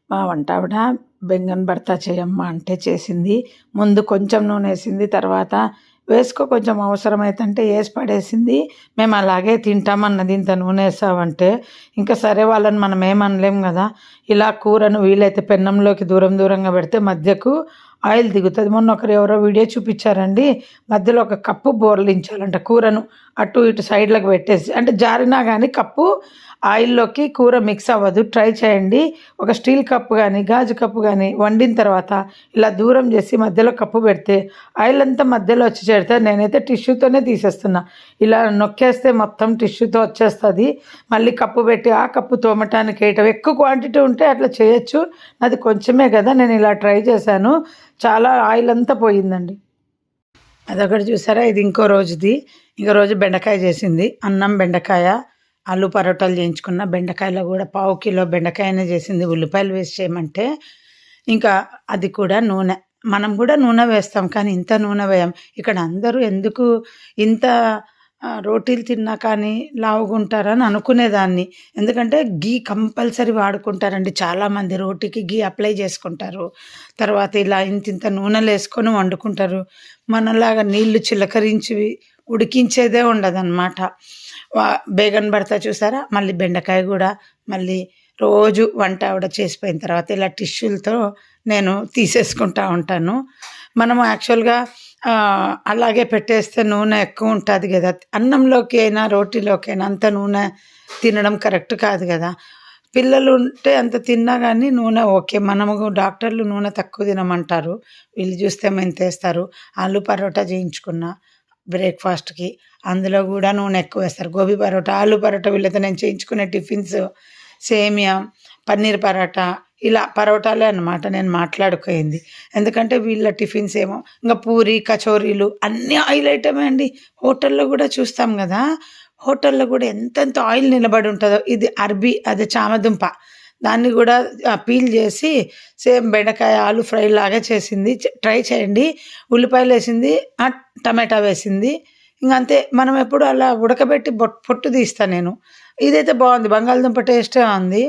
మా వంట ఆవిడ బెంగన్ భర్త చేయమ్మా అంటే చేసింది. ముందు కొంచెం నూనె వేసింది, తర్వాత వేసుకో కొంచెం అవసరమైతుంటే వేసి పడేసింది. మేము అలాగే తింటామన్నది. ఇంత నూనె వేసావంటే ఇంకా సరే, వాళ్ళని మనం ఏమనలేం కదా. ఇలా కూరను వీలైతే పెన్నంలోకి దూరంగా పెడితే మధ్యకు ఆయిల్ దిగుతుంది. మొన్న ఒకరు ఎవరో వీడియో చూపించారండి. మధ్యలో ఒక కప్పు బోర్లించాలంట కూరను, అటు ఇటు సైడ్లకు పెట్టేసి, అంటే జారినా కానీ కప్పు ఆయిల్లోకి కూర మిక్స్ అవ్వదు. ట్రై చేయండి. ఒక స్టీల్ కప్పు కానీ గాజు కప్పు కానీ వండిన తర్వాత ఇలా దూరం చేసి మధ్యలో కప్పు పెడితే ఆయిల్ అంతా మధ్యలో వచ్చి చేరితే, నేనైతే టిష్యూతోనే తీసేస్తున్నా. ఇలా నొక్కేస్తే మొత్తం టిష్యూతో వచ్చేస్తుంది. మళ్ళీ కప్పు పెట్టి ఆ కప్పు తోమటానికి వేయటం, ఎక్కువ క్వాంటిటీ ఉంటే అట్లా చేయొచ్చు. నాది కొంచెమే కదా, నేను ఇలా ట్రై చేశాను. చాలా ఆయిల్ అంతా పోయిందండి. అదొకటి చూసారా, ఇది ఇంకో రోజుది. ఇంకో రోజు బెండకాయ చేసింది. అన్నం, బెండకాయ, ఆలు పరోటాలు చేయించుకున్న. బెండకాయలో కూడా 1/4 కిలో బెండకాయనే చేసింది. ఉల్లిపాయలు వేసి చేయమంటే ఇంకా అది కూడా నూనె. మనం కూడా నూనె వేస్తాం కానీ ఇంత నూనె వేయం. ఇక్కడ అందరూ ఎందుకు ఇంత రోటీలు తిన్నా కానీ లావుగుంటారని అనుకునేదాన్ని. ఎందుకంటే గీ కంపల్సరీ వాడుకుంటారండి చాలామంది. రోటీకి గీ అప్లై చేసుకుంటారు. తర్వాత ఇలా ఇంత నూనెలు వేసుకొని వండుకుంటారు. మనలాగా నీళ్లు చిలకరించి ఉడికించేదే ఉండదన్నమాట. బేగన్ భర్త చూసారా, మళ్ళీ బెండకాయ కూడా మళ్ళీ రోజు వంట ఆవిడ చేసిపోయిన తర్వాత ఇలా టిష్యూలతో నేను తీసేసుకుంటా ఉంటాను. మనము యాక్చువల్గా అలాగే పెట్టేస్తే నూనె ఎక్కువ ఉంటుంది కదా. అన్నంలోకి అయినా రోటీలోకి అయినా అంత నూనె తినడం కరెక్ట్ కాదు కదా. పిల్లలు ఉంటే అంత తిన్నా కానీ నూనె ఓకే. మనము డాక్టర్లు నూనె తక్కువ తినమంటారు. వీళ్ళు చూస్తే ఎంత వేస్తారు. ఆలు పరోటా చేయించుకున్న బ్రేక్ఫాస్ట్కి, అందులో కూడా నూనె ఎక్కువ వేస్తారు. గోబీ పరోటా, ఆలు పరోటా వీళ్ళతో నేను చేయించుకునే టిఫిన్స్, సేమియా, పన్నీర్ పరోటా, ఇలా పరోటాలే అన్నమాట నేను మాట్లాడుకోయింది. ఎందుకంటే వీళ్ళ టిఫిన్స్ ఏమో ఇంకా పూరి, కచోరీలు అన్నీ ఆయిల్ ఐటమే అండి. హోటల్లో కూడా చూస్తాం కదా, హోటల్లో కూడా ఎంతెంత ఆయిల్ నిలబడి ఉంటుందో. ఇది అరబీ, అది చామదుంప, దాన్ని కూడా పీల్ చేసి సేమ్ బెండకాయ ఆలు ఫ్రై లాగా చేసింది. ట్రై చేయండి. ఉల్లిపాయలు వేసింది, టమాటా వేసింది, ఇంకంతే. మనం ఎప్పుడు అలా ఉడకబెట్టి పొట్టు తీస్తాను నేను. ఇదైతే బాగుంది, బంగాళదుంప టేస్టే ఉంది.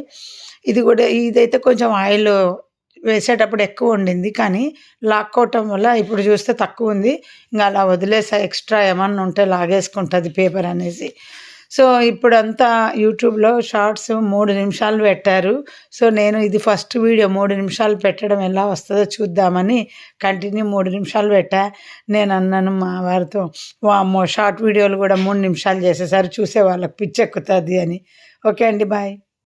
ఇది కూడా, ఇదైతే కొంచెం ఆయిల్ వేసేటప్పుడు ఎక్కువ ఉండింది కానీ లాక్కోవటం వల్ల ఇప్పుడు చూస్తే తక్కువ ఉంది. ఇంకా అలా వదిలేసా, ఎక్స్ట్రా ఏమన్నా ఉంటే లాగేసుకుంటుంది పేపర్ అనేసి. సో ఇప్పుడంతా యూట్యూబ్లో షార్ట్స్ 3 నిమిషాలు పెట్టారు. సో నేను ఇది ఫస్ట్ వీడియో 3 నిమిషాలు పెట్టడం ఎలా వస్తుందో చూద్దామని కంటిన్యూ 3 నిమిషాలు పెట్టా. నేను అన్నాను మా వారితో, వామ్మో షార్ట్ వీడియోలు కూడా 3 నిమిషాలు చేసేసారు, చూసే వాళ్ళకి పిచ్చెక్కుతుంది అని. ఓకే అండి, బాయ్.